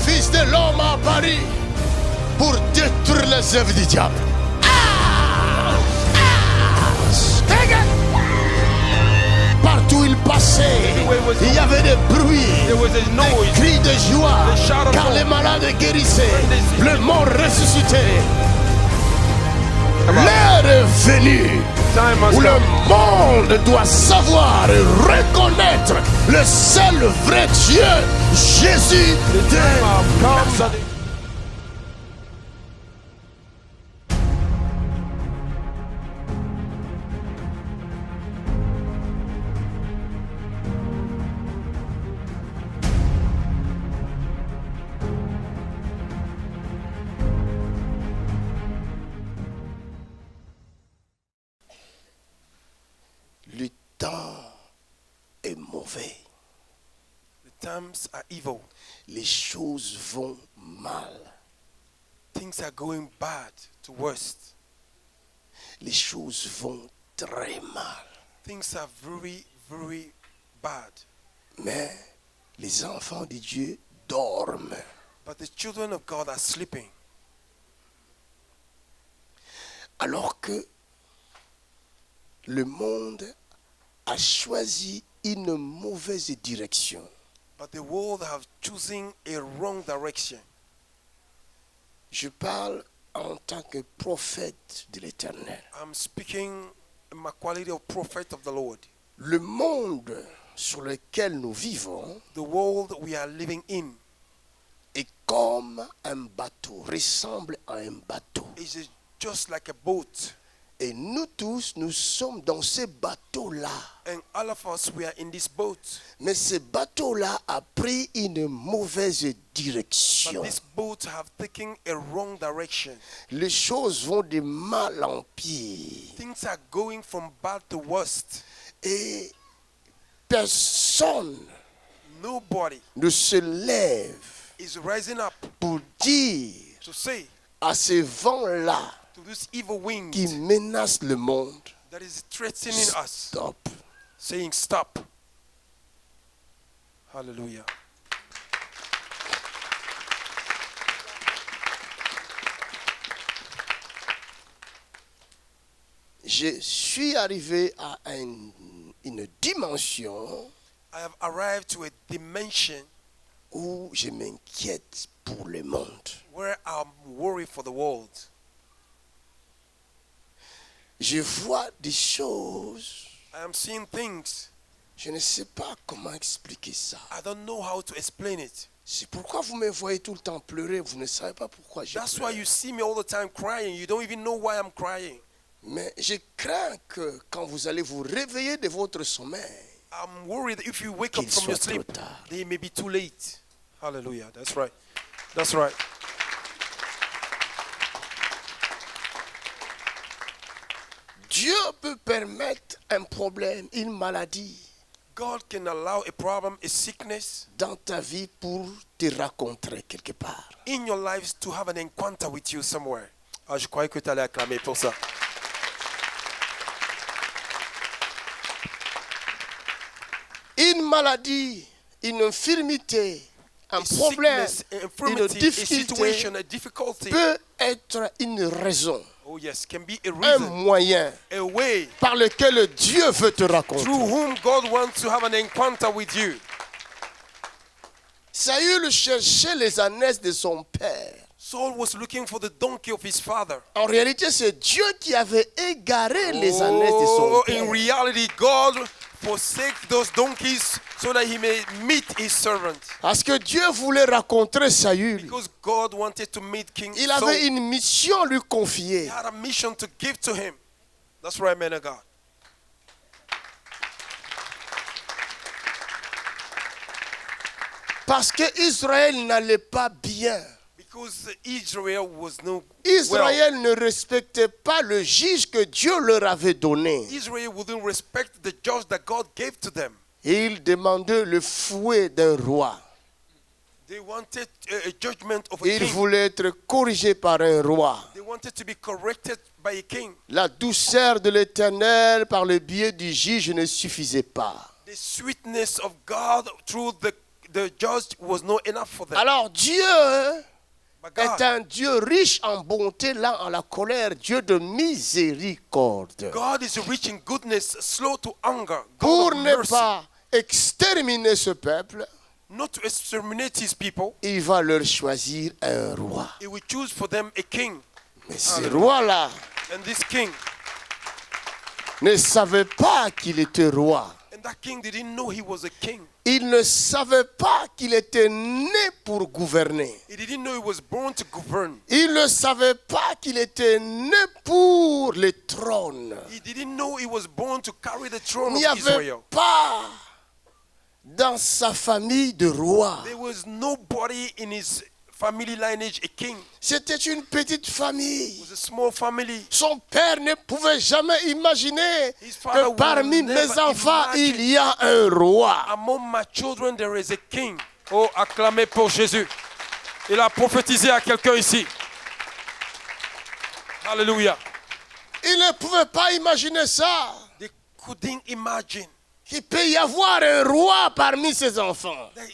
Fils de l'homme a apparu pour détruire les œuvres du diable. Partout où il passait, il y avait des bruits, des cris de joie, car les malades guérissaient, le mort ressuscité. L'heure est venue où le monde doit savoir et reconnaître le seul vrai Dieu, Jésus de Nazareth. Le temps est mauvais. The times are evil. Les choses vont mal. Things are going bad to worst. Les choses vont très mal. Things are very, very bad. Mais les enfants de Dieu dorment. But the children of God are sleeping. Alors que le monde a choisi une mauvaise direction. But the world have chosen a wrong direction. Je parle en tant que prophète de l'Éternel. I'm speaking in my quality of prophet of the Lord. Le monde sur lequel nous vivons The world we are living in est comme un bateau, ressemble à un bateau. is just like a boat. Et nous tous, nous sommes dans ce bateau-là. And all of us, we are in this boat. Mais ce bateau-là a pris une mauvaise But direction. this boat have taken a wrong direction. Les choses vont de mal en pire. Things are going from bad to worst. Et personne Nobody ne se lève is rising up pour dire to say à ce vent-là to this evil wind qui menace le monde, that is threatening us, stop. saying stop. Hallelujah. Je suis arrivé à une dimension I have arrived to a dimension où je m'inquiète pour le monde. where I'm worried for the world. Je vois des choses, I am seeing things. je ne sais pas comment expliquer ça. I don't know how to explain it. C'est pourquoi vous me voyez tout le temps pleurer, vous ne savez pas pourquoi je That's pleure. why you see me all the time crying. You don't even know why I'm crying. Mais je crains que quand vous allez vous réveiller de votre sommeil, I'm worried that if you wake up qu'il from your soit trop sleep, tard. they may be too late. Hallelujah. That's right. That's right. Dieu peut permettre un problème, une maladie God can allow a problem, a sickness dans ta vie pour te rencontrer quelque part. in your lives to have an encounter with you somewhere. Ah, je croyais que tu allais acclamer pour ça. Une maladie, une infirmité, un A problème, sickness, an une infirmity, a difficulté situation, a difficulty. peut être une raison, Oh yes, can be a un reason, moyen a way par lequel Dieu veut te rencontrer. through whom God wants to have an encounter with you. Saül cherchait les ânesses de son père. Saul was looking for the donkey of his father. En réalité, c'est Dieu qui avait égaré les ânesses de son Oh, père. in reality, God forsake those donkeys so that he may meet his servant. Parce que Dieu voulait rencontrer Saül. Because God wanted to meet King Il Saul. avait une mission à lui He confier. had a mission to give to him. That's right, man of God. Parce que Israël n'allait pas bien. Because Israel was no Israël ne respectait pas le juge que Dieu leur avait donné. Israel wouldn't respect the judge that God gave to them. Et il demandait le fouet d'un roi. They wanted a judgment of a Il king. voulait être corrigé par un roi. They wanted to be corrected by a king. La douceur de l'Éternel par le biais du juge ne suffisait pas. The sweetness of God through the the judge was not enough for them. Alors Dieu But est God, un Dieu riche en bonté, lent à la colère, Dieu de miséricorde. God is rich in goodness, slow to anger, God Pour of ne mercy. pas exterminer ce peuple, Not to exterminate his people, il va leur choisir un roi. he will choose for them a king. Mais ce roi-là And this king, ne savait pas qu'il était roi. and that king didn't know he was a king. Il ne savait pas qu'il était né pour gouverner. He didn't know he was born to govern. Il ne savait pas qu'il était né pour le trône. He didn't know he was born to carry the throne Il n'y of avait Israel. pas dans sa famille de roi. There was nobody in his family lineage a king. C'était une petite It famille. was a small family. Son père ne pouvait jamais imaginer His father que would parmi never mes enfants, imagine. il y a un roi. Among my children, there is a king. Oh, acclamez pour Jésus. Il a prophétisé à quelqu'un ici. Hallelujah. Il ne pouvait pas imaginer ça. They couldn't imagine Qu'il peut y avoir un roi parmi ses enfants. that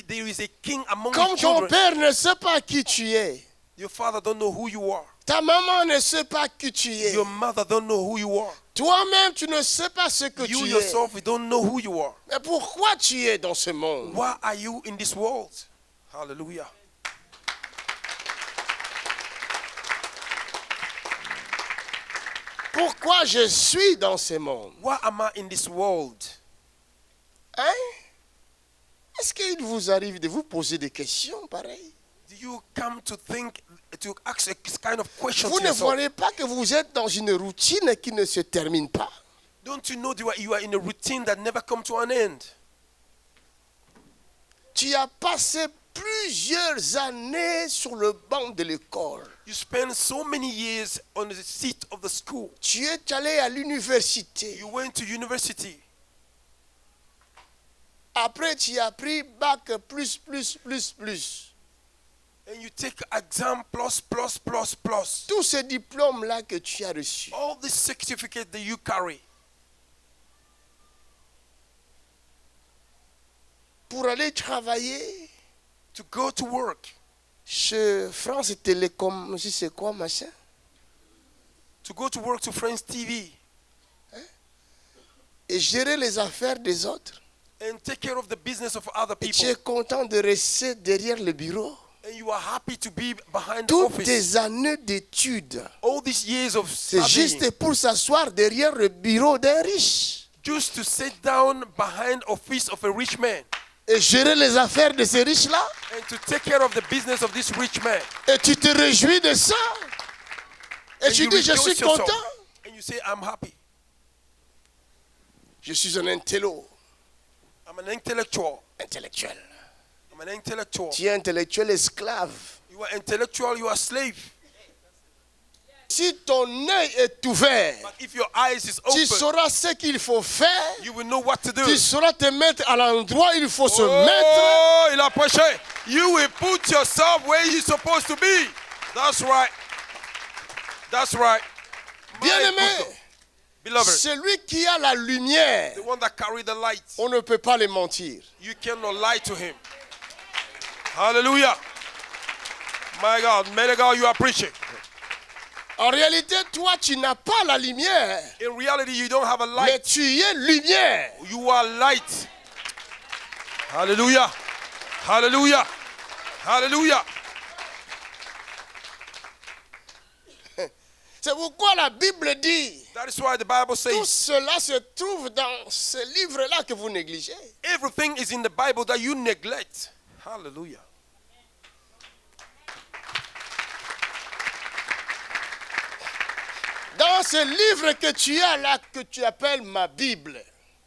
there is a king among Comme his ton children. père ne sait pas qui tu es. Your father don't know who you are. Ta maman ne sait pas qui tu es. Your mother don't know who you are. Toi-même, tu ne sais pas ce que You tu es. yourself, you don't know who you are. Mais pourquoi tu es dans ce monde? Why are you in this world? Hallelujah. Pourquoi je suis dans ce monde? Why am I in this world? Hein? Est-ce qu'il vous arrive de vous poser des questions pareilles? Do you come to think, to ask a kind of question Vous to ne yourself? voyez pas que vous êtes dans une routine qui ne se termine pas. Don't you know you are in a routine that never comes to an end? Tu as passé plusieurs années sur le banc de l'école. You spend so many years on the seat of the school. Tu es allé à l'université. You went to university. Après, tu as pris bac plus. And you take exam plus. Tous ces diplômes-là que tu as reçus. All the certificates that you carry. Pour aller travailler To go to work. chez France Télécom, je sais quoi, machin. To go to work to France TV. Et gérer les affaires des autres. And take care of the business of other Et tu people. es content de rester derrière le bureau. And you are happy to be behind the Toutes office. tes années d'études, All these years of c'est studying. juste pour s'asseoir derrière le bureau d'un riche. Just to sit down behind office of a rich man. Et gérer les affaires de ces riches-là. And to take care of the business of this rich man. Et tu te réjouis de ça. Et And tu you dis, je rejoice suis yourself. content. And you say, I'm happy. Je suis un intello. I'm an intellectual. Intellectuel. I'm an intellectual. Tu es intellectuel esclave. You are intellectual, you are slave. Si ton œil est ouvert, But if your eyes is tu open, sauras ce qu'il faut faire. you will know what to do. Tu sauras te mettre à l'endroit où il faut se mettre. Oh, il a prêché. You will put yourself where you're supposed to be. That's right. That's right. My Bien-aimé, good beloved, celui qui a la lumière, the one that carry the light, on ne peut pas le mentir. you cannot lie to him. Hallelujah. My God, man of God, you are preaching. En réalité, toi, tu n'as pas la lumière, In reality, you don't have a mais light. tu es lumière. You are light. Hallelujah. Hallelujah. Hallelujah. C'est pourquoi la Bible dit, That is why the Bible tout says cela se trouve dans ce livre-là que vous négligez. everything is in the Bible that you neglect. Hallelujah. Dans ce livre que tu as là, que tu appelles ma Bible,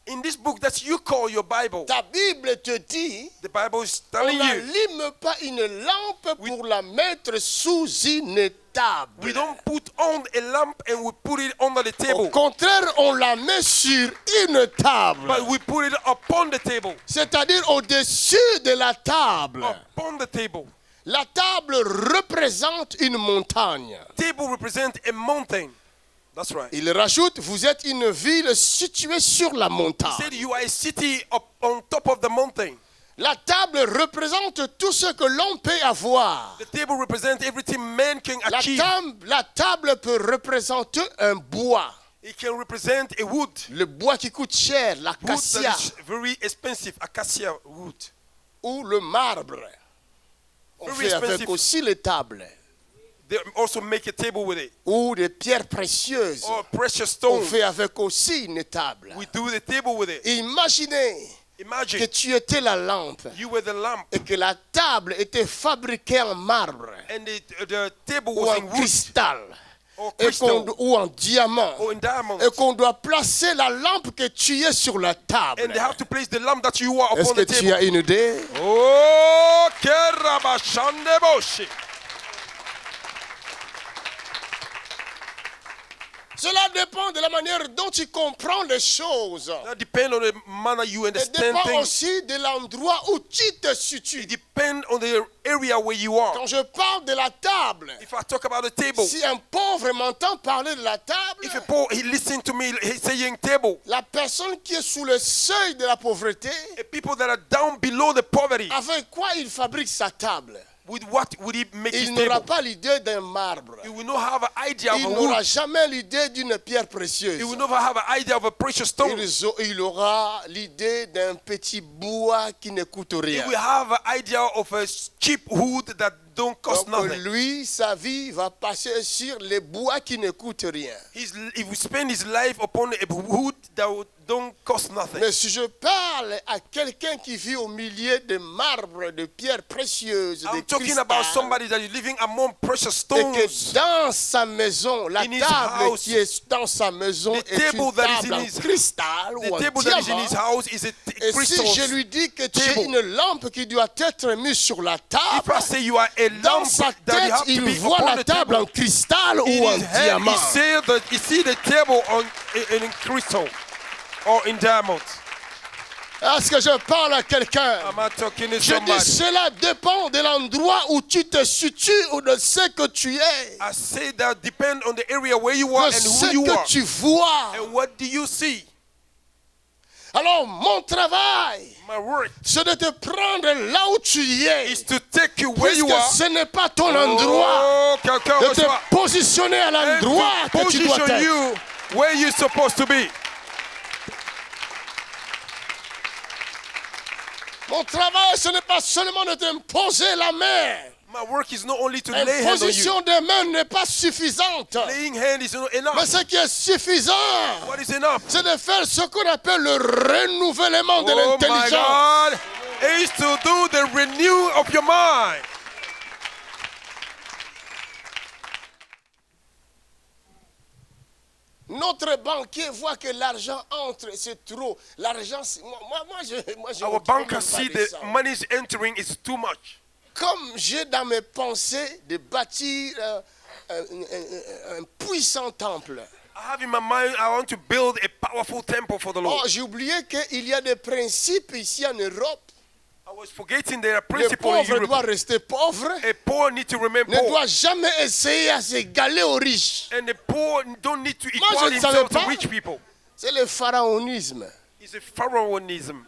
In this book that you call your Bible, ta Bible te dit, the Bible is on telling you n'allume pas une lampe pour la mettre sous une table. we don't put on a lamp and we put it under the Au table, contraire, on la met sur une table. but we put it upon the table. C'est-à-dire au-dessus de la table. Upon the table. La table représente une montagne. Table represents a mountain. That's right. Il rajoute, vous êtes une ville située sur la He montagne. said you are a city up on top of the mountain. La table représente tout ce que l'on peut avoir. The table represents everything man can achieve. La table peut représenter un bois. It can represent a wood. Le bois qui coûte cher, Wood l'acacia. that is very expensive, acacia wood. Ou le marbre. On Very fait avec expensive. aussi les tables. They also make a table with it. Ou des pierres précieuses. Or precious On stone. fait avec aussi une table. We do the table with it. Imaginez que Imagine tu étais la lampe you were the lamp et que la table était fabriquée en marbre and the table ou was en in wood cristal or et crystal ou en diamant or in diamond. et qu'on doit placer la lampe que tu es sur la table. And they have to place the lamp that you are Est-ce upon que the tu table. as une idée? Oh, kerabashandeboshi. Cela dépend de la manière dont tu comprends les choses. That depends on the manner you Ça understand dépend things. aussi de l'endroit où tu te situes. It depends on the area where you are. Quand je parle de la table, If I talk about the table, si un pauvre m'entend parler de la table, if a poor he listen to me he's saying table, la personne qui est sous le seuil de la pauvreté, people that are down below the poverty, avec quoi il fabrique sa table? with what would he make his Il n'aura table? pas l'idée d'un marbre. He will not have an idea of Il a n'aura wood. jamais l'idée d'une pierre précieuse. He will never have an idea of a precious stone. Il aura l'idée d'un petit bois qui ne coûte He rien. will have an idea of a cheap wood that don't cost Donc nothing. lui, sa vie va passer sur les bois qui ne coûtent rien. He will spend his life upon a wood that don't cost nothing. Mais si je parle à quelqu'un qui vit au milieu de marbres, de pierres précieuses, de I'm talking about cristal, somebody that is living among precious et que stones. dans sa maison, la In his table house, qui est dans sa maison the est une table that is table in en his- cristal The ou en table that is in diamant. his house is a Et si crystal. je lui dis que tu es table. une lampe qui doit être mise sur la If table, I say you are a dans lamp sa that you tête, have to il be voit upon la the table en table, cristal in ou en his head diamant. he see the table in crystal or in diamond. Est-ce que je parle à quelqu'un? Am I talking to Je dis, somebody? cela dépend de l'endroit où tu te situes ou de ce que tu es, I say that depend on the area where you are de and ce who you are. que tu vois. And what do you see? Alors, mon travail, My work c'est de te prendre là où tu es, is to take you where you puisque are. ce n'est pas ton endroit, Oh, quelqu'un de reçoit. te positionner à And l'endroit to que tu dois position être. you where you're supposed to be. Mon travail, ce n'est pas seulement de t'imposer la main. My work is not only to lay hands on you. L'imposition des mains n'est pas suffisante. Laying hand is not Mais enough. ce qui est suffisant, What is enough? c'est de faire ce qu'on appelle le renouvellement de Oh my l'intelligence. God. Is to do the renew of your mind. Notre banquier voit que l'argent entre, c'est trop. L'argent, je Our banker see the money is entering is too much. Comme j'ai dans mes pensées de bâtir un puissant temple. I have in my mind I want to build a powerful temple for the Oh, Lord. j'ai oublié qu'il y a des principes ici en Europe. I was forgetting there are Le principles in pauvre doit Europe. rester pauvre, A poor need to remain ne poor. doit jamais essayer à s'égaler aux riches. And the poor don't need to je equal ne savais themselves to pas. rich people. C'est le pharaonisme. It's a pharaonism.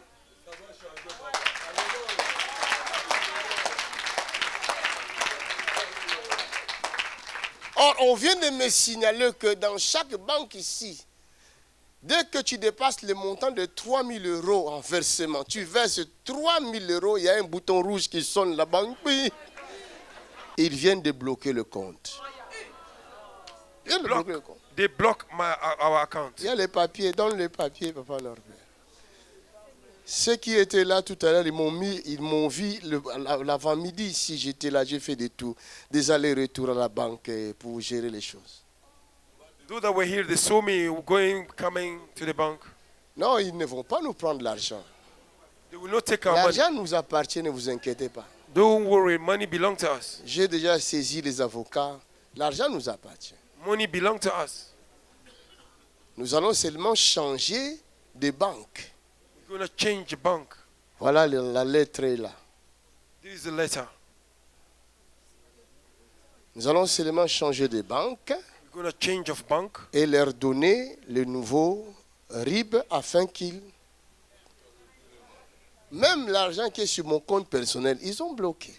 Or, on vient de me signaler que dans chaque banque ici, dès que tu dépasses le montant de 3 000 € en versement, tu verses 3 000 €, il y a un bouton rouge qui sonne la banque. Oui. Ils viennent de bloquer le compte. Ils viennent de bloquer le compte. They block our account. Il y a les papiers, donne les papiers, papa Norbert. Ceux qui étaient là tout à l'heure, ils m'ont vu l'avant-midi ici, j'étais là, j'ai fait des allers-retours à la banque pour gérer les choses. Those that were here, they saw me coming to the bank. Non, ils ne vont pas nous prendre l'argent. They will not take our money. L'argent nous appartient, ne vous inquiétez pas. Don't worry, money belongs to us. J'ai déjà saisi les avocats. L'argent nous appartient. Money belongs to us. Nous allons seulement changer de banque. We're going to change the bank. Voilà, la lettre est là. This is the letter. Nous allons seulement changer de banque We're going to change of bank et leur donner le nouveau RIB afin qu'ils Même l'argent qui est sur mon compte personnel, ils ont bloqué.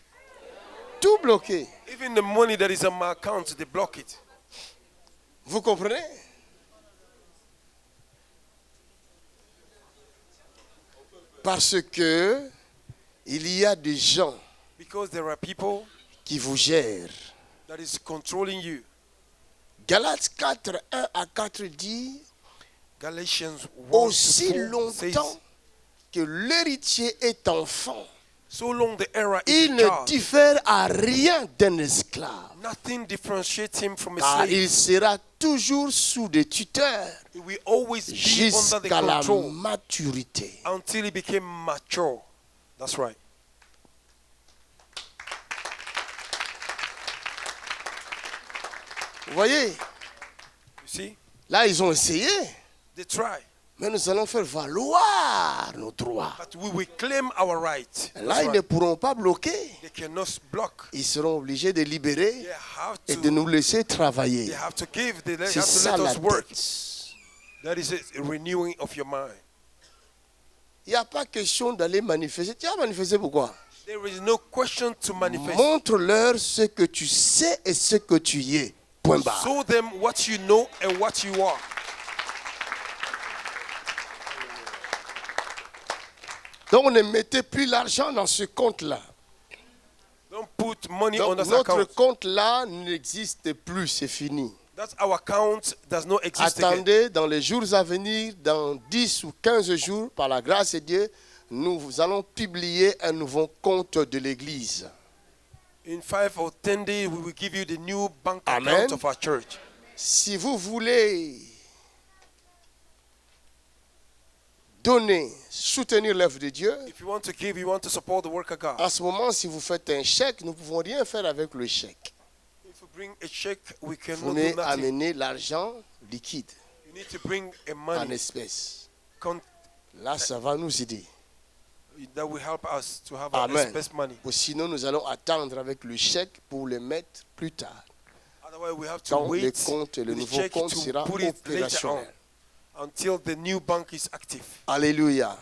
Tout bloqué. Even the money that is on my account, they block it. Vous comprenez? Parce que il y a des gens Because there are people qui vous gèrent. that is controlling you. Galates 4, 1 à 4 dit, Galatians 1 aussi to 4 longtemps says, que l'héritier est enfant, so long the error is il a ne child, diffère à rien d'un esclave, nothing differentiates him from a car slave. il sera toujours sous des tuteurs He will always be under the jusqu'à la control maturité. until he became mature. That's right. Vous voyez, You see? là ils ont essayé, They try. mais nous allons faire valoir nos droits. But we will claim our right. Là, That's ils ne right. pourront pas bloquer. They cannot block. Ils seront obligés de libérer They have et to, de nous laisser they travailler. have to give. They have C'est to ça let la us work. dette. That is a renewing of your mind. Il n'y a pas question d'aller manifester. Tu vas manifester pourquoi? There is no question to manifest. Montre-leur ce que tu sais et ce que tu y es. Point barre. Show them what you know and what you are. Donc ne mettez plus l'argent dans ce compte-là. Don't put money Donc on that notre account. compte-là n'existe plus, c'est fini. That our account does not exist again. Attendez, dans les jours à venir, dans 10 ou 15 jours, par la grâce de Dieu, nous allons publier un nouveau compte de l'Église. In 5 or 10 days, we will give you the new bank Amen. account of our church. Si vous voulez donner, soutenir l'œuvre de Dieu, If you want to give, you want to support the work of God. en ce moment, si vous faites un chèque, nous ne pouvons rien faire avec le chèque. If you bring a check, we Vous cannot do venez nothing. amener l'argent liquide, You need to bring a en money espèces. con- Là, ça va nous aider. that will help us to have Amen. our best money. Ou sinon, nous allons attendre avec le chèque pour le mettre plus tard. Otherwise, we have to Quand le wait compte, le with the nouveau check compte to sera put it later opérationnel. on until the new bank is active. Alléluia.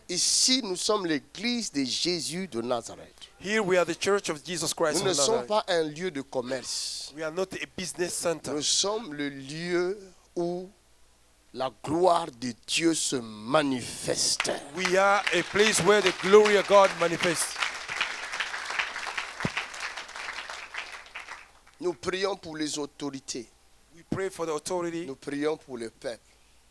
Ici, nous sommes l'église de Jésus de Nazareth. Here we are the Church of Jesus Christ. Nous ne of sommes Nazareth. pas un lieu de commerce. We are not a business center. Nous sommes le lieu où la gloire de Dieu se manifeste. We are a place where the glory of God manifests. Nous prions pour les autorités. We pray for the authority. Nous prions pour le peuple.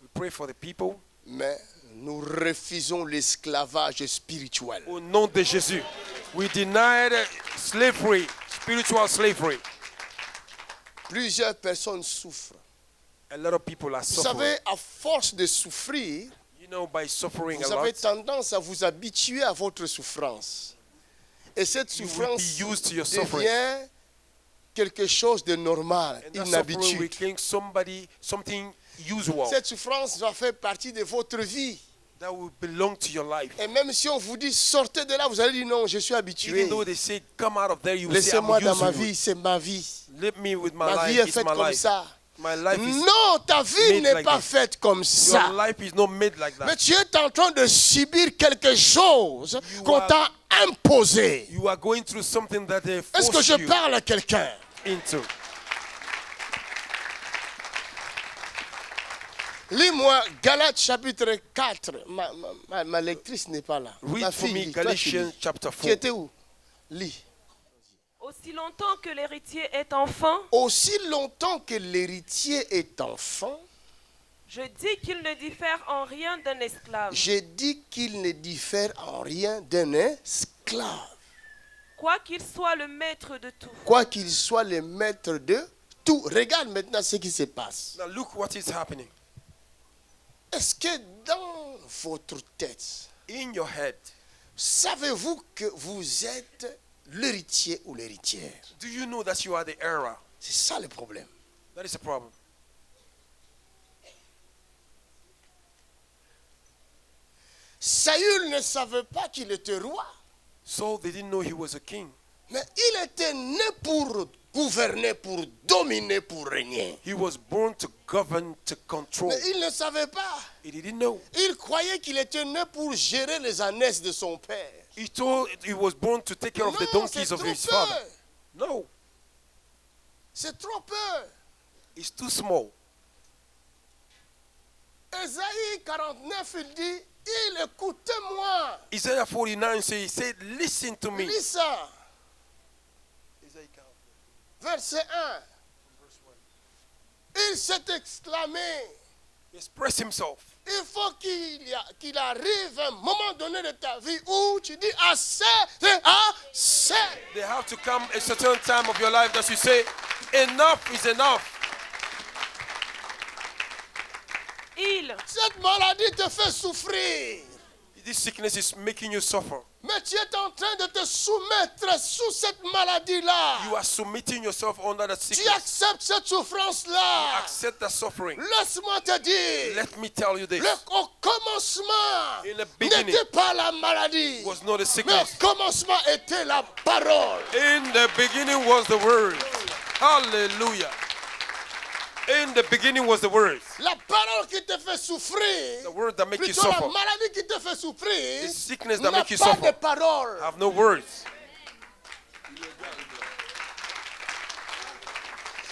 We pray for the people. Mais nous refusons l'esclavage spirituel. Au nom de Jésus, we deny the slavery, spiritual slavery. Plusieurs personnes souffrent. A lot of people are Vous suffering. savez, à force de souffrir, You know, by suffering a vous avez lot, tendance à vous habituer à votre souffrance. Et cette you will souffrance be used to your suffering. devient quelque chose de normal, And that une suffering will habitude. think something usual Cette souffrance va faire partie de votre vie. that will belong to your life. Et même si on vous dit sortez de là, vous allez dire non, je suis habitué. Even though they say come out of there, you will say I'm Laissez-moi dans used ma to it. vie, c'est ma vie. Let me with my Ma vie life. est It's faite my comme life. ça. My life is Non, ta vie made n'est like pas this. faite comme Your ça. life is not made like Mais that. tu es en train de subir quelque chose You qu'on are- t'a imposé. You are going through something that they Est-ce que force je you parle à quelqu'un? into. Lis-moi Galates chapitre 4. Ma lectrice n'est pas là. Ma Read for fille, me lis. Toi, tu Galatians lis. chapter Tu 4. étais où? Lis. Aussi longtemps que l'héritier est enfant, Aussi longtemps que l'héritier est enfant, je dis qu'il ne diffère en rien d'un esclave, j'ai dit qu'il ne diffère en rien d'un esclave, quoiqu'il soit le maître de tout. quoiqu'il soit le maître de tout. Regarde maintenant ce qui se passe. Now look what is happening. Est-ce que dans votre tête, In your head, savez-vous que vous êtes l'héritier ou l'héritière? do you know that you are the heir? C'est ça le problème. That is a problem. Saül ne savait pas qu'il était roi, Saul, they didn't know he was a king. mais il était né pour gouverner, pour dominer, pour régner. He was born to govern, to control. Mais il ne savait pas. He didn't know. Il croyait qu'il était né pour gérer les ânesses de son père. He thought he was born to take care of the Non, donkeys c'est of trop his peu. father. No, C'est trop peu. it's too small. Ésaïe 49, il dit, il écoutez-moi. Isaiah 49 says, he said, listen to me. Lis ça. Verset 1. Il s'est exclamé, He expressed himself. il faut qu'il arrive un moment donné de ta vie où tu dis assez, c'est assez. There have to come a certain time of your life that you say, enough is enough. Cette maladie te fait souffrir. This sickness is making you suffer. Mais tu es en train de te soumettre sous cette maladie-là. You are submitting yourself under that Tu sickness. acceptes cette souffrance-là. Accept that suffering. Laisse-moi te dire, Let me tell you this. au commencement In the beginning, n'était pas la maladie, was not a mais sickness. au commencement était la parole. In the beginning was the word. Hallelujah. In the beginning was the word. La parole qui te fait souffrir, The word that makes you plutôt la suffer. maladie qui te fait souffrir, The sickness that n'a makes you pas suffer. de parole. Have no words.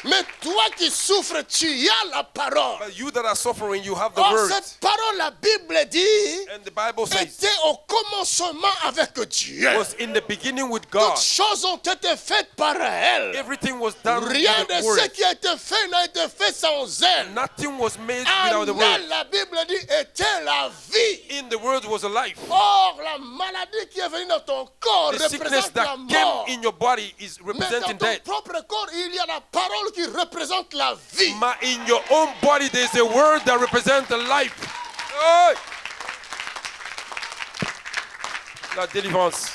Mais toi qui souffres, tu as la parole. But you that are suffering, you have the Or, words. cette parole, la Bible dit, And the Bible says, était au commencement avec Dieu. was in the beginning with God. Toutes choses ont été faites par elle. Everything was done Rien with de the ce word. qui a été fait n'a été fait sans elle. Nothing was made En without the elle, word. la Bible dit, était la vie. In the word was a life. Or, la maladie qui est venue dans ton corps The sickness représente la that mort. came in your body is Mais dans representing ton death. propre corps, il y a la parole qui représente la vie. In your own body, there's a word that represents the life. Hey! La délivrance,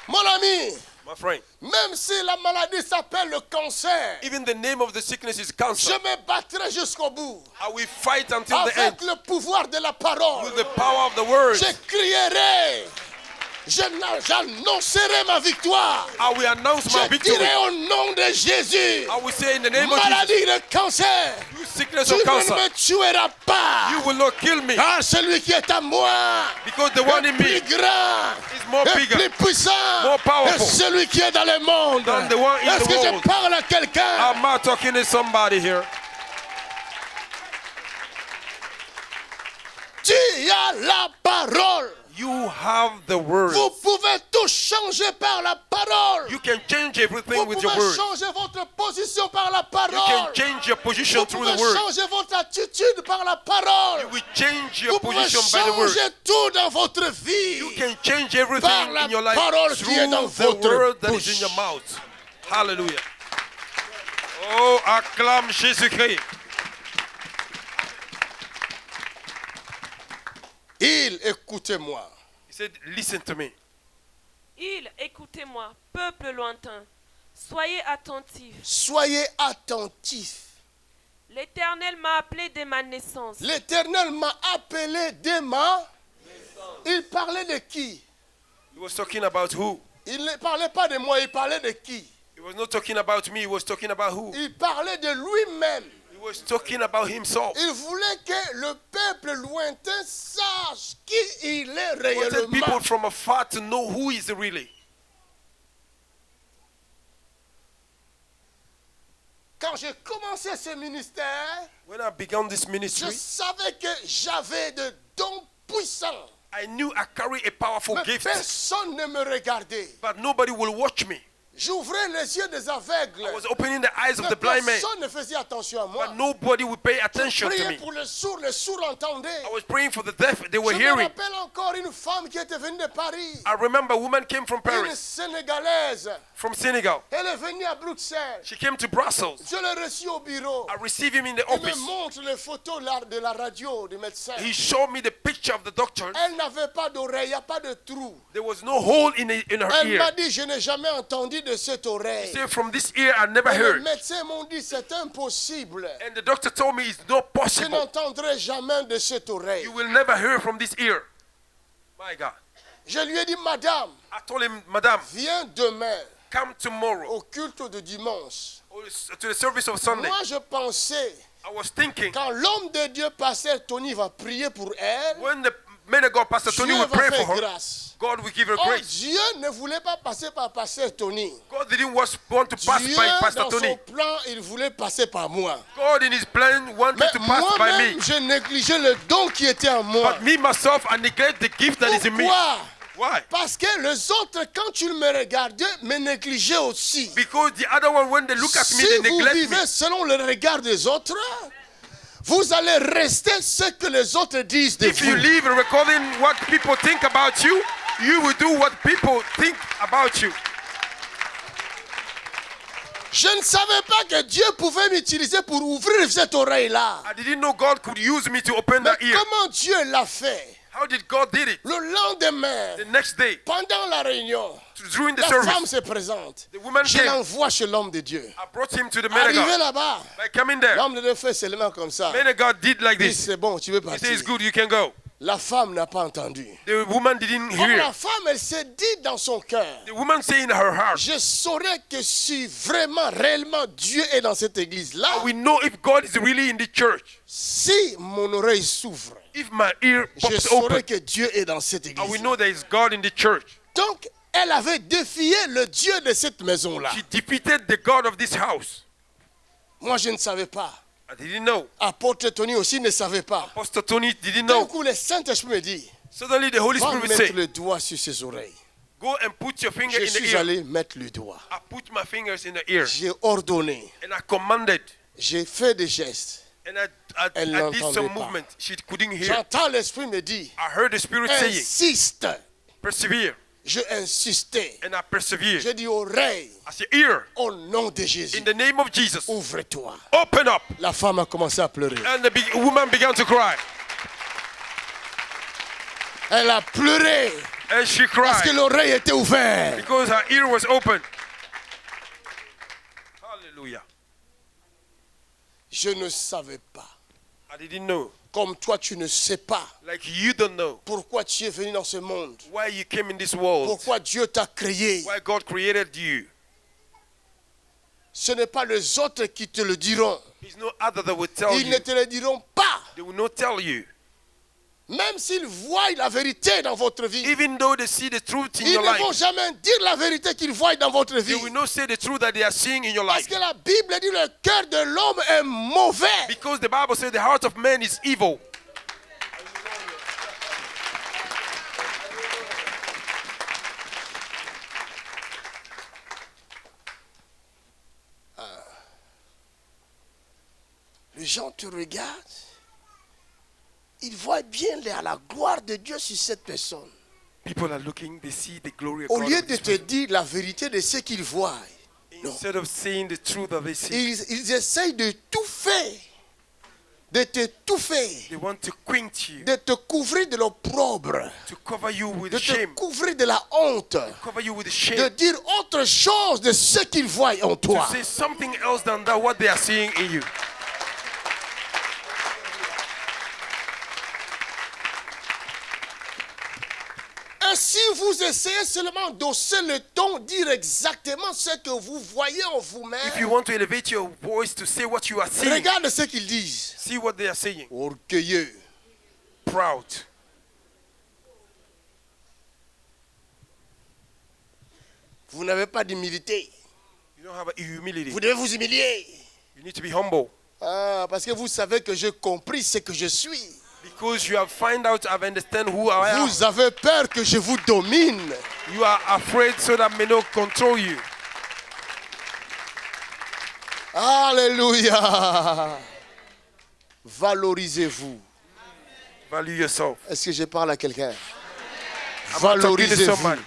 Mon ami, my friend. même si la maladie s'appelle le cancer, Even the name of the sickness is je cancer. me battrai jusqu'au bout. I will fight until the end Avec le pouvoir de la parole, with the power of the word. je crierai. J'annoncerai ma victoire. I will announce my Je victory. dirai au nom de Jésus. I will say in the name of Jesus, Maladie de cancer, you sickness tu of ne cancer, me tueras pas. you will not kill me. Car celui qui est à moi Because the one est in plus me grand, is more est bigger plus puissant more powerful que celui qui est dans le monde. than the one in Est-ce the que je world. parle à quelqu'un? I'm not talking to somebody here. Tu as la parole. You have the word. Vous pouvez tout changer par la parole. You can change everything Vous with your pouvez word. changer votre position par la You parole. can change your position Vous through pouvez the word. changer votre attitude par la parole. You will change your Vous pouvez position by the word. changer tout dans votre vie. You can change everything Par la in your life parole qui est dans through the votre word that bouche. is in your mouth. Hallelujah. Oh, acclame Jésus-Christ. Écoutez-moi. He said, listen to me. Écoutez-moi, peuple lointain, soyez attentifs. Soyez attentifs. L'Éternel m'a appelé dès ma naissance. L'Éternel m'a appelé dès ma naissance. Il parlait de qui? He was talking about who? Il ne parlait pas de moi, il parlait de qui? He was not talking about me, he was talking about who? Il parlait de lui-même. He was talking about himself. Il voulait que le peuple lointain sache qui il est He wanted people réellement. from afar to know who he is really. Quand j'ai commencé ce ministère, When I began this je ministry, savais que j'avais de dons puissants. I knew I carry a powerful Mais gift, personne ne me regardait. but nobody will watch me. J'ouvrais les yeux des aveugles. I was opening the eyes of Mais the blind man, personne ne faisait attention à moi. but nobody would pay attention to Priez me. pour les sourds entendaient. I was praying for the deaf, they were Je me hearing. rappelle encore une femme qui était venue de Paris. I remember a woman came from Une Paris, Sénégalaise. from Senegal. Elle est venue à Bruxelles. She came to Brussels. Je l'ai reçue au bureau. I received him in the Il me office. montre les photos de la radio du médecin. He showed me the picture of the doctor. Elle n'avait pas d'oreille, il n'y a pas de trou. There was no hole in her Elle m'a ear. dit, je n'ai jamais entendu de cette oreille. Say, from this ear I never Et les heard. médecins m'ont dit, c'est impossible. And the doctor told me it's not Je possible. n'entendrai jamais de cette oreille. You will never hear from this ear. My God. Je lui ai dit, madame, I told him, Madam, viens demain. come tomorrow au culte de dimanche, to the service of Sunday, moi je pensais, I was thinking, quand l'homme de Dieu, pasteur Tony, va prier pour elle, when the man of God, Pastor Tony, Dieu will va pray faire for her, grâce. God will give her Or grace. Dieu ne voulait pas passer par pasteur Tony. God didn't want to pass Dieu, by Pastor dans Tony. son plan, il voulait passer par moi. God in his plan wanted Mais to pass by moi-même, me. je négligeais le don qui était en moi. But me, myself, I neglect the gift that is in me. Pourquoi? Why? Parce que les autres, quand tu me regardais, me négligeaient aussi. Because the other one, when they look at me, Si they vous neglect me. vivez selon le regard des autres, vous allez rester ce que les autres disent de If you vous. live recording what people think about you, you will do what people think about you. Je ne savais pas que Dieu pouvait m'utiliser pour ouvrir cette oreille-là. I didn't know God could use me to open Mais that ear. comment Dieu l'a fait? How did God did it? Le lendemain, The next day, pendant la réunion, during the la femme service, se présente. the woman Je came. l'envoie chez l'homme de Dieu. I brought him to the man of Arrivé God. là-bas, By coming there, l'homme de Dieu fait seulement comme ça. man of God did like Il dit, this. c'est bon, tu veux He partir. says, good, you can go. La femme n'a pas entendu. The woman didn't Comme la hear. femme, elle s'est dit dans son cœur, The woman say in her heart, je saurais que si vraiment, réellement Dieu est dans cette église-là, we know if God is really in the church. si mon oreille s'ouvre, If my ear je pops saurais open, que Dieu est dans cette and we église. know there is God in the church. Donc, elle avait défié le Dieu de cette maison-là. She defeated the God of this house. Moi, je ne savais pas. I didn't know. Apôtre Tony aussi ne savait pas. Pastor Tony didn't D'un know. coup, le Saint-Esprit me dit, Suddenly the Holy va Spirit will mettre say, le doigt sur ses oreilles. go and put your finger Je in the suis ear. allé mettre le doigt. I put my fingers in the ear. J'ai ordonné, And I commanded. j'ai fait des gestes. And Elle I did n'entendait some pas. movement. She couldn't hear. J'entends l'Esprit me dire, I heard the Spirit saying, insiste. persevere. Je insistais. And I persevered. Je dis oreille, I said, ear, au nom de Jésus, in the name of Jesus, ouvre-toi. open up. La femme a commencé à pleurer. And the woman began to cry. Elle a pleuré And she parce que cried l'oreille était ouverte. because her ear was open. Hallelujah. Je ne savais pas. I didn't know. Comme toi, tu ne sais pas Like you don't know pourquoi tu es venu dans ce monde. why you came in this world. Pourquoi Dieu t'a créé. Why God created you. Ce n'est pas les autres qui te le diront. There's no other that will tell Ils you. ne te le diront pas. They will not tell you. Même s'ils voient la vérité dans votre vie. Even though they see the truth in Ils your ne vont life, jamais dire la vérité qu'ils voient dans votre vie. they will not say the truth that they are seeing in your Parce life. que la Bible dit le cœur de l'homme est mauvais. Because the Bible says the heart of man is evil. Les gens te regardent. Ils voient bien la gloire de Dieu sur cette personne. People are looking, they see the glory of Au God. lieu on de this te person. dire la vérité de ce qu'ils voient, non. Instead of saying the truth that they see, Ils essayent de tout faire. De t'étouffer. they want to quench you, De te couvrir de l'opprobre. to cover you with De te shame, couvrir de la honte. cover you with De shame, dire autre chose de ce qu'ils voient en to toi. say something else than that what they are seeing in you. Et si vous essayez seulement d'hausser le ton, dire exactement ce que vous voyez en If you vous-même, want to elevate your voice to say what you are seeing, regarde ce qu'ils disent. see what they are saying. Orgueilleux. Proud. Vous n'avez pas d'humilité. You don't have humility. Vous devez vous humilier. You need to be humble. Ah, parce que vous savez que j'ai compris ce que je suis. Because you have find out, I've understand who I am. Vous avez peur que je vous domine. You are afraid so that may not control you. Alléluia. Valorisez-vous. Value yourself. Est-ce que je parle à quelqu'un? I'm not talking to Valorisez-vous. somebody.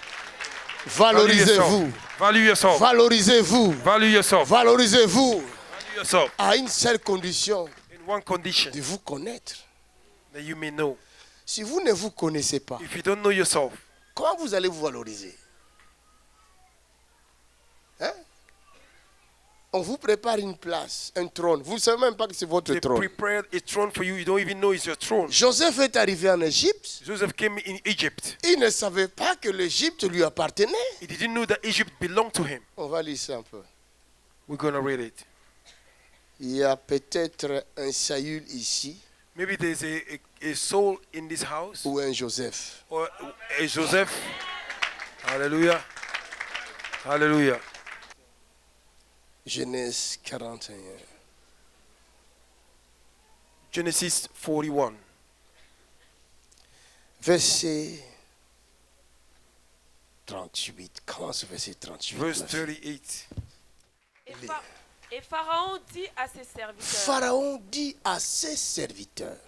Value Valorisez-vous. yourself. Value yourself. Valorisez-vous. Value yourself. Valorisez-vous. Value yourself. À une seule condition, In one condition, de vous connaître. that you may know. Si vous ne vous connaissez pas, If you don't know yourself, comment vous allez vous valoriser? Hein? On vous prépare une place, un trône. Vous ne savez même pas que c'est votre They trône. prepared a throne for you. You don't even know it's your throne. Joseph est arrivé en Égypte. Joseph came in Egypt. Il ne savait pas que l'Égypte lui appartenait. He didn't know that Egypt belonged to him. On va lire ça un peu. We're going to read it. Il y a peut-être un Saül ici Maybe there's a soul in this house ou un Joseph. or a Joseph. Hallelujah. Hallelujah. Genèse 41. Genesis 41. Verset 38. Commence verset 38. Verse 38. Et Pharaon dit à ses serviteurs, Pharaon dit à ses serviteurs,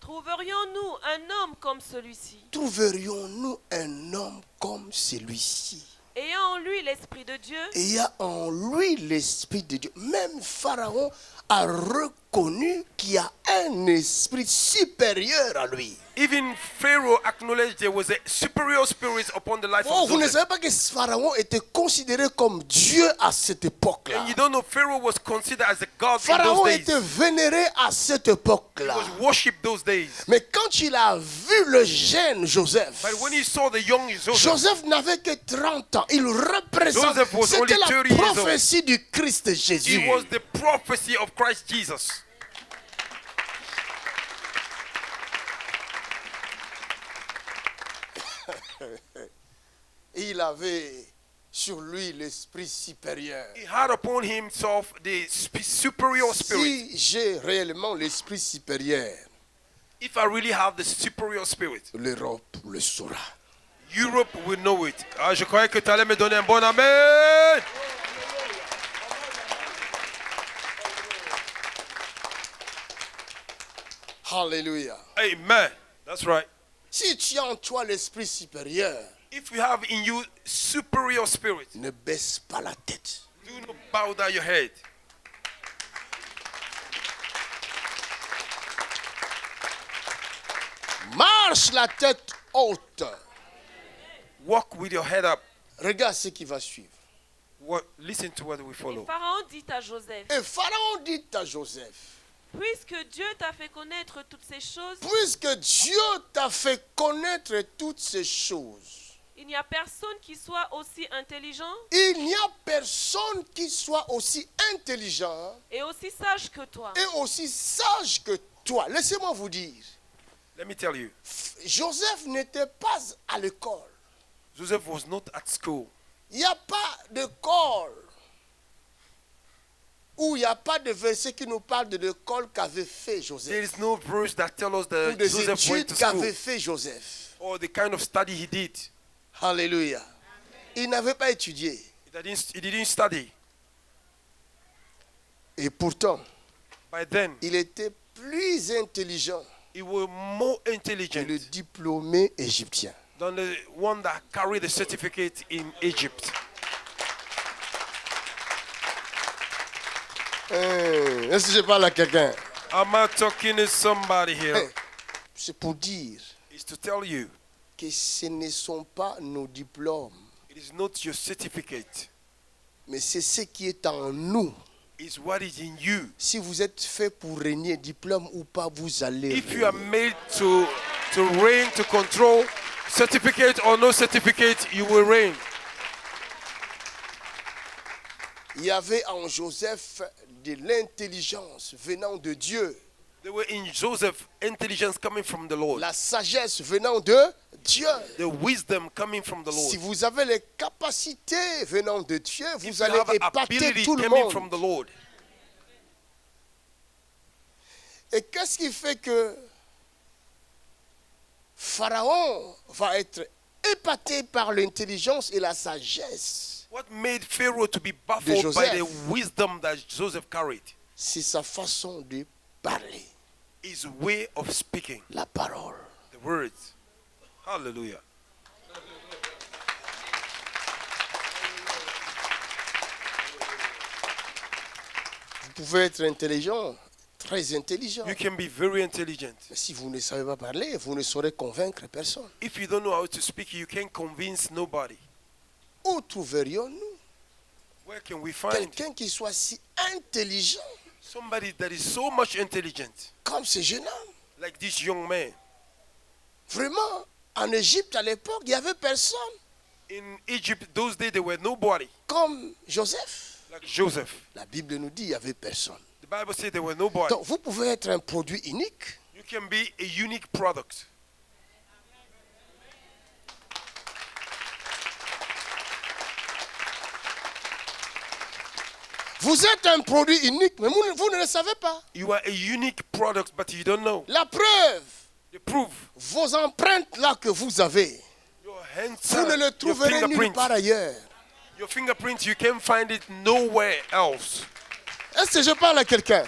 trouverions-nous un homme comme celui-ci, trouverions-nous un homme comme celui-ci, ayant en lui l'Esprit de Dieu? ayant en lui l'Esprit de Dieu. Même Pharaon a reconnu qu'il y a un esprit supérieur à lui. Even Pharaoh acknowledged there was a superior spirit upon the life Oh, of vous ne Joseph. savez pas que Pharaon était considéré comme Dieu à cette époque-là. And you don't know Pharaoh was considered as a god in Pharaon those days. était vénéré à cette He époque-là. was worshipped those days. Mais quand il a vu le jeune Joseph, But when he saw the young Joseph, Joseph n'avait que 30 ans. Il représente. Joseph was C'était only la 30 years old. prophétie du Christ Jésus. he was the prophecy of Christ Jesus. Il avait sur lui l'esprit supérieur. He had upon himself the superior spirit. Si j'ai réellement l'esprit supérieur, If I really have the superior spirit, l'Europe le saura. Europe will know it. Ah, je croyais que tu allais me donner un bon amen. Alléluia. Amen. That's right. Si tu as en toi l'esprit supérieur, If you have in you superior spirit, ne baisse pas la tête. do not bow down your head. Marche la tête haute. Walk with your head up. Regarde ce qui va suivre. Listen to what we Et follow. Pharaon dit à Joseph, Et Pharaon dit à Joseph, puisque Dieu t'a fait connaître toutes ces choses, puisque Dieu t'a fait connaître toutes ces choses, il n'y a personne qui soit aussi intelligent il n'y a personne qui soit aussi intelligent et aussi sage que toi. et aussi sage que toi. Laissez-moi vous dire, Let me tell you, Joseph n'était pas à l'école. Joseph was not at school. Il n'y a pas d'école où il n'y a pas de verset qui nous parle de l'école qu'avait fait There Joseph is no verse that tells us ou that des Joseph went études to school qu'avait fait Joseph. or the kind of study he did. Alléluia. Il n'avait pas étudié. He didn't study. Et pourtant, By then, il était plus intelligent he was more que intelligent le diplômé égyptien. than the one that carried the certificate in Egypt. Est-ce que je parle à quelqu'un? Am I talking to somebody here? C'est pour dire It's to tell you, que ce ne sont pas nos diplômes, it is not your certificate. mais c'est ce qui est en nous. It's what is in you. Si vous êtes fait pour régner, diplôme ou pas, vous allez If you are régner. made to reign, to control, certificate or no certificate, you will reign. Il y avait en Joseph de l'intelligence venant de Dieu, There were in Joseph intelligence coming from the Lord, la sagesse venant de Dieu. the wisdom coming from the Lord. Si vous avez les capacités venant de Dieu, If vous you allez have épater ability tout le coming from monde. the Lord. Et qu'est-ce qui fait que Pharaon va être épaté par l'intelligence et la sagesse? What made Pharaoh to be baffled Joseph. by the wisdom that Joseph carried? C'est sa façon de parler, His way of speaking, la parole. the words. Hallelujah. Vous pouvez être intelligent, très intelligent. You can be very intelligent. Mais si vous ne savez pas parler, vous ne saurez convaincre personne. If you don't know how to speak, you can't convince nobody. Où trouverions-nous Where Where can we find quelqu'un qui soit si intelligent somebody that is so much intelligent comme ce jeune homme? like this young man? Vraiment, en Égypte à l'époque, il n'y avait personne In Egypt, those days, there were nobody comme Joseph. like Joseph. La Bible nous dit qu'il n'y avait personne. The Bible said there were nobody. Donc vous pouvez être un produit unique. You can be a unique product. Vous êtes un produit unique, mais vous ne le savez pas. You are a unique product, but you don't know. La preuve, The proof, vos empreintes là que vous avez, your hands, vous ne le your trouverez nulle fingerprint. part ailleurs. Your fingerprint, you can find it nowhere else. Est-ce que je parle à quelqu'un?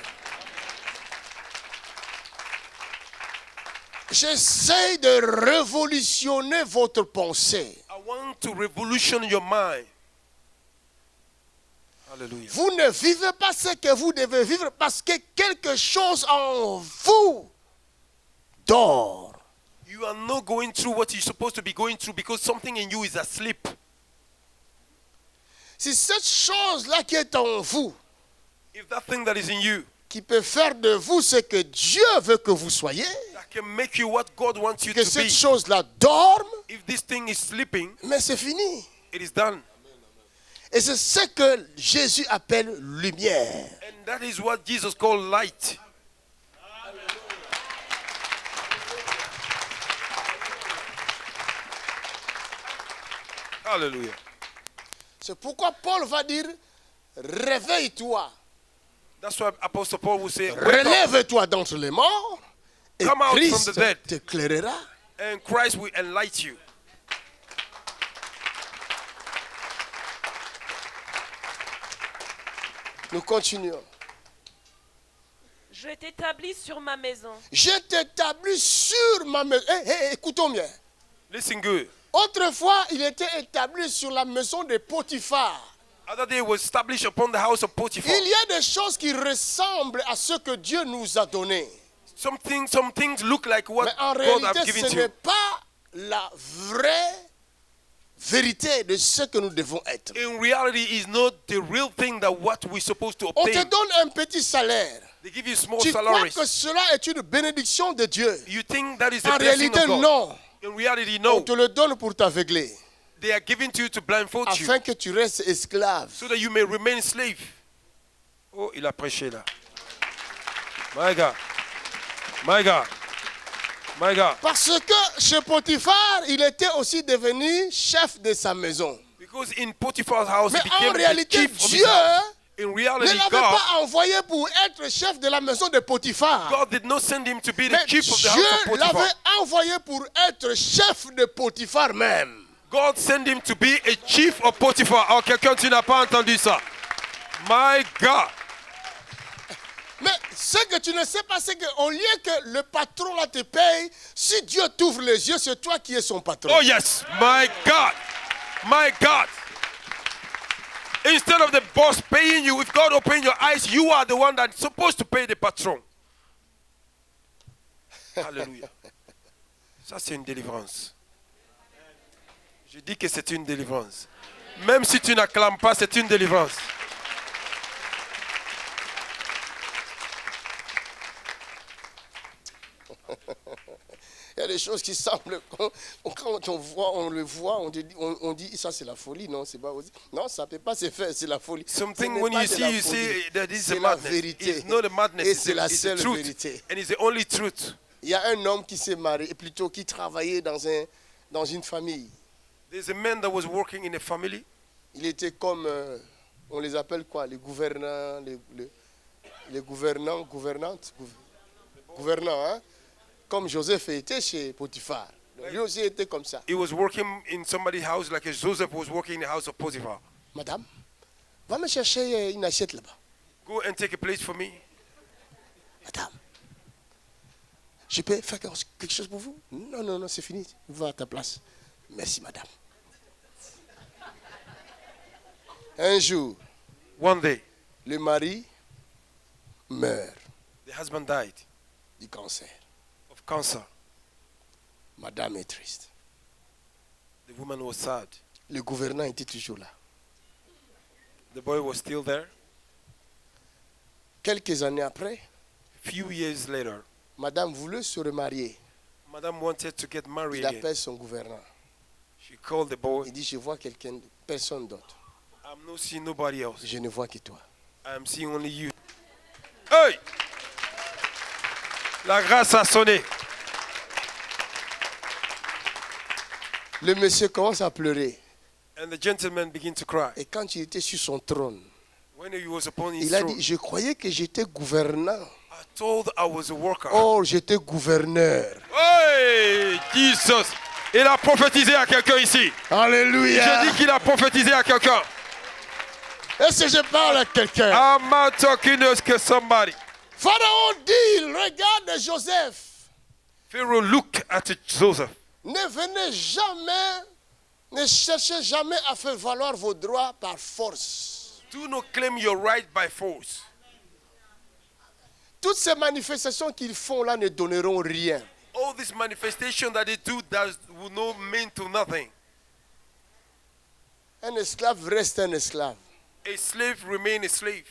J'essaie de révolutionner votre pensée. I want to revolution your mind. Hallelujah. Vous ne vivez pas ce que vous devez vivre parce que quelque chose en vous dort. You are not going through what you're supposed to be going through because something in you is asleep. C'est cette chose-là qui est en vous If that thing that is in you qui peut faire de vous ce que Dieu veut que vous soyez, that can make you what God wants you que to cette be, chose-là dorme, if this thing is sleeping, mais c'est fini. it is done. Et c'est ce que Jésus appelle lumière. And that is what Jesus called light. Hallelujah. C'est pourquoi Paul va dire, réveille-toi, That's why Apostle Paul will say, wake up, relève-toi d'entre les morts, et Come out from Christ the dead. t'éclairera. and Christ will enlighten you. Nous continuons. Je t'établis sur ma maison. Je t'établis sur ma maison. Écoutons bien. Listen good. Autrefois, il était établi sur la maison de Potiphar. Other day was established upon the house of Potiphar. Il y a des choses qui ressemblent à ce que Dieu nous a donné. Some things look like what Mais en God has réalité, given ce to n'est you. pas la vraie vérité de ce que nous devons être. In reality, is not the real thing that what we're supposed to On te obtain. donne un petit salaire. They give you small Tu crois salaries. que cela est une bénédiction de Dieu. You think that is the En blessing réalité, of God. non. In reality, On no. te le donne pour t'aveugler, They are given to you to blindfold you afin que tu restes esclave. so that you may remain slave. Oh, il a prêché là. My God. My God. My God. Parce que chez Potiphar, il était aussi devenu chef de sa maison. Because in Potiphar's house, Mais he became en the réalité, chief of his Dieu house. In ne reality, l'avait God, pas envoyé pour être chef de la maison de Potiphar. God did not send him to be the Mais chief of the Dieu house of Potiphar. l'avait envoyé pour être chef de Potiphar même. God sent him to be a chief of Potiphar. Oh, quelqu'un, tu n'as pas entendu ça. My God. Mais ce que tu ne sais pas, c'est qu'au lieu que le patron là te paye, si Dieu t'ouvre les yeux, c'est toi qui es son patron. Oh, yes. My God. My God. Instead of the boss paying you, if God open your eyes, you are the one that's supposed to pay the patron. Alléluia. Ça, c'est une délivrance. Je dis que c'est une délivrance. Même si tu n'acclames pas, c'est une délivrance. Il y a des choses qui semblent, quand on le voit, on dit ça c'est la folie, non, c'est pas aussi. Non, ça ne peut pas se faire, c'est la folie. Something Ce n'est when pas you de see, la you folie. see that is C'est a la madness. vérité. It's not a madness, Et c'est la it's the seule truth. vérité. And it's the only truth. Il y a un homme qui s'est marié, plutôt qui travaillait dans une famille. There's a man that was working in a family. Il était comme, on les appelle quoi, les gouvernants, les gouvernants, gouvernantes, gouvernants, hein? Comme Joseph était chez Potiphar. Donc, lui aussi était comme ça. He was working in somebody's house like Joseph was working in the house of Potiphar. Madame, va me chercher une assiette là-bas. Go and take a place for me. Madame, je peux faire quelque chose pour vous? Non, non, non, c'est fini. Va à ta place. Merci, madame. Un jour, One day, le mari meurt the husband died du cancer. of cancer. Madame est triste. The woman was sad. Le gouvernant était toujours là. The boy was still there. Quelques années après, Few years later, madame voulait se remarier. Madame wanted to get married Il again. appelle son gouvernant. She called the boy. Il dit, je vois quelqu'un, personne d'autre. I'm not seeing nobody else. Je ne vois que toi. I'm seeing only you. Hey! La grâce a sonné. Le monsieur commence à pleurer. And the gentleman began to cry. Et quand il était sur son trône, When he was upon his il a throne, dit, je croyais que j'étais gouvernant. I told I was a worker. Or, j'étais gouverneur. Hey! Jesus! Il a prophétisé à quelqu'un ici. Alléluia. Je dis qu'il a prophétisé à quelqu'un. Est-ce que je parle à quelqu'un? Am I talking to somebody? Pharaon dit, regarde Joseph. Pharaoh looked at Joseph. Ne venez jamais, ne cherchez jamais à faire valoir vos droits par force. Do not claim your right by force. Toutes ces manifestations qu'ils font là ne donneront rien. All this manifestation that they do will not mean to nothing. Un esclave reste un esclave. A slave remains a slave.